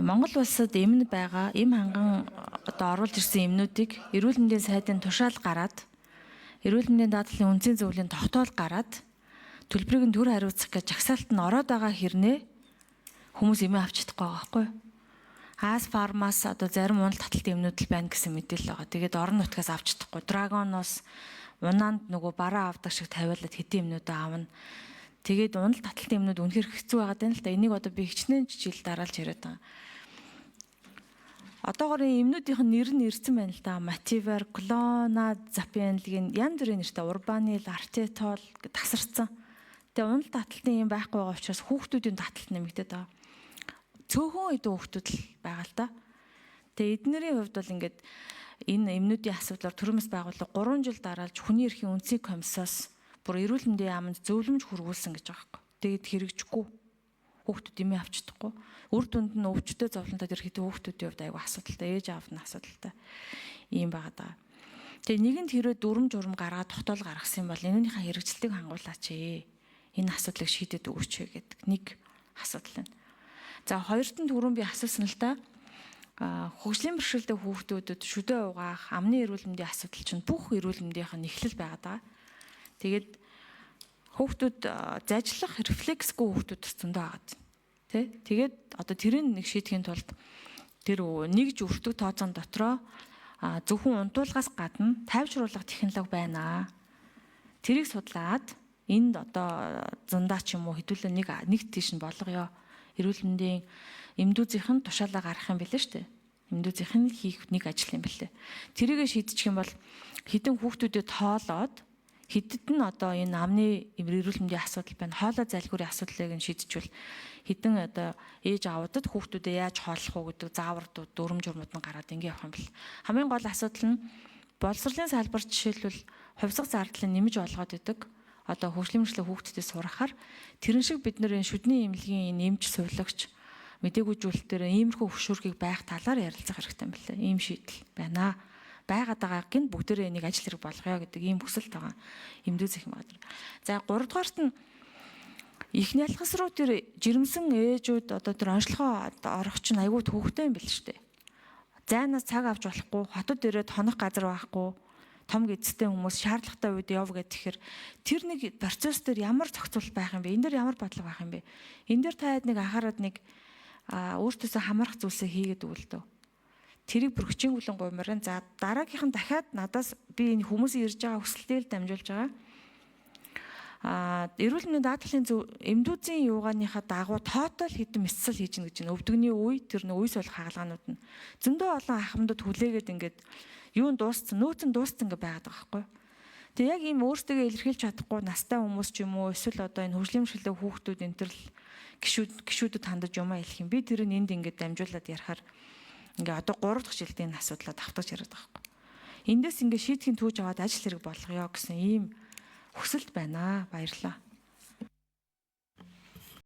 Монгол улсад эмнэ байгаа эм ханган одоо оруулж ирсэн эмнүүдийг эрүүл мэндийн сайдын тушаал гараад эрүүл мэндийн даатгалын үнцийн зөвлөлийн тогтоол гараад төлбөрийг нь төр хариуцах гэж жагсаалт нь ороод байгаа хэрнээ хүмүүс эмээ авч чадахгүй байгаа байхгүй юу? Хаас фармаас одоо зарим унал таталт эмнүүд л байна гэсэн мэдээлэл байгаа. Тэгээд орон нутгаас авч чадахгүй. Драгоноос унаанд нөгөө бараа авдаг шиг тавиалаад хэдийн эмнүүдээ аавна. Тэгээд унал таталт эмнүүд үнэхээр хэцүү байгаа даа л да. Энийг одоо би хичнээн жил дараалж яриад байгаа. Одоогоор эмнүүдийнх нь нэр нь ирсэн байна л да. Мативер, клоназепамлгийн янз бүрийн нэртэй урбанил, артетол гэж тасарсан. Тэгээ унал таталтын юм байхгүй байгаа учраас хүүхдүүдийн таталт нэмэгдээд байгаа. Цөөхөн эдэн хүүхдүүд л байгаа л да. Тэгээ эднэрийн хувьд бол ингээд энэ эмнүүдийн асуудлаар төрөмс байгууллага 3 жил дараалж хүний эрхийн үндэсний комиссоос бүр эрүүл мэндийн яамд зөвлөмж хургуулсан гэж байгаа юм. Тэгээд хэрэгжихгүй. Хүүхдүүд эмээ авч чадахгүй. Үр дүнд нь өвчтөе зовлонтой ирэхэд хүүхдүүдийн хувьд аягүй асуудалтай, ээж аав нь асуудалтай ийм байгаа даа. Тэгээ нэгэнт хэрэг дүрм журм гаргаад тогтоол гаргасан юм бол энэнийхээ хэрэгжилтийг хангуулаач ээ. Энэ асуудлыг шийдэд өгөөч гэдэг нэг асуудал байна. За хоёрт нь түрүүн би асуусан л да. Хөгжлийн бэрхшээлтэй хүүхдүүдэд шүдэ угаах, амны эрүүл мэндийн асуудал чинь бүх эрүүл мэндийнх нь эхлэл байгаа даа. Тэгээд хүүхдүүд зажлах рефлексгүй хүүхдүүд зөндөө агаад. Тэ? Тэгээд одоо тэрийг нэг шийдэхийн тулд тэр нэгж өртөг тооцоон дотроо зөвхөн унтуулгаас гадна тайвшруулах технологи байна. Тэрийг судлаад энд одоо зундаа ч юм уу хэдүүлээ нэг тийш нь болгоё. Эрүүл мэндийн эмдүүзийнх нь тушаалаа гаргах юм билээ шүү дээ. Эмдүүзийнх нь хийх нэг ажил юм билээ. Тэрийг шийдчих юм бол хэдэн хүүхдүүдэд тоолоод хэдд нь одоо энэ амны эрүүл мэндийн асуудал байна. Хоолой залхиурын асуудлыг нь шийдчихвэл хэдэн одоо ээж аавуудад хүүхдүүдэд яаж хооллох уу гэдэг заавардууд дүрм журмууд нь гараад ингэ явах юм бэл. Хамгийн гол асуудал нь боловсролын салбар жишээлбэл хувьсгал зардлыг нэмж олгоод идэг. Одоо хөгжлийн мөрчлөө хүүхдүүдэд сурахаар тэрэн шиг бид нэр шүдний эмнэлгийн эмч сувилагч мдэггүйжүүлэлтээр иймэрхүү хөшүүргийг байх талаар ярилцах хэрэгтэй юм байна. Ийм шийдэл байна. Байгаад байгааг нь бүгдээрээ нэг ажил хэрэг болгоё гэдэг ийм хүсэлт байгаа. Эмдүүзийнх юм байна. За 3 дугаарт нь ихний алхас руу тэр жирэмсэн ээжүүд одоо тэр онцлогоо орох чинь айгүй төвөгтэй юм бэл шүү дээ. Зайнаас цаг авч болохгүй, хотод ирээд хонох газар байхгүй, том эцэстэй хүмүүс шаардлагатай үед яв гэхээр тэр нэг процесс дээр ямар зохицуулалт байх юм бэ? Энэ дээр ямар бодлого байх юм бэ? Энэ дээр таад нэг анхаарад нэг өөртөөсөө хамаарах зүйлсээ хийгээд өгөл дөө. Тэрийг бүрхчингүлэн гомрын за дараагийнхан дахиад надаас би энэ хүмүүсийн ирж байгаа хүсэлтийг дамжуулж байгаа. Эрүүл мэндийн даатгалын эмдүүзийн юугааныхаа дагуу тоотал хэдэн мэдсэл хийж гэнэ гэж байна. Өвдөгний үе тэр нэг үе суулгах хаалганууд нь зөндөө олон ахмадууд хүлээгээд ингээд юу дууссан нөөцөн дууссан гэж байгаад байгаа байхгүй. Тэгээ яг ийм өөртөө илэрхийлж чадахгүй настай хүмүүс ч юм уу эсвэл одоо энэ хөгжлийн бэрхшээлтэй хүүхдүүд энэ төр гişүүдэд хандаж юмаа хэлэх юм. Би тэр энд ингээд дамжуулаад ярихаар ингээ одоо 3 дахь жилийн асуудлаа давтаж яриад байгаа байхгүй. Эндээс ингээ шийдэхин түүж аваад ажил хэрэг болгоё гэсэн ийм хүсэлт байна. Баярлалаа.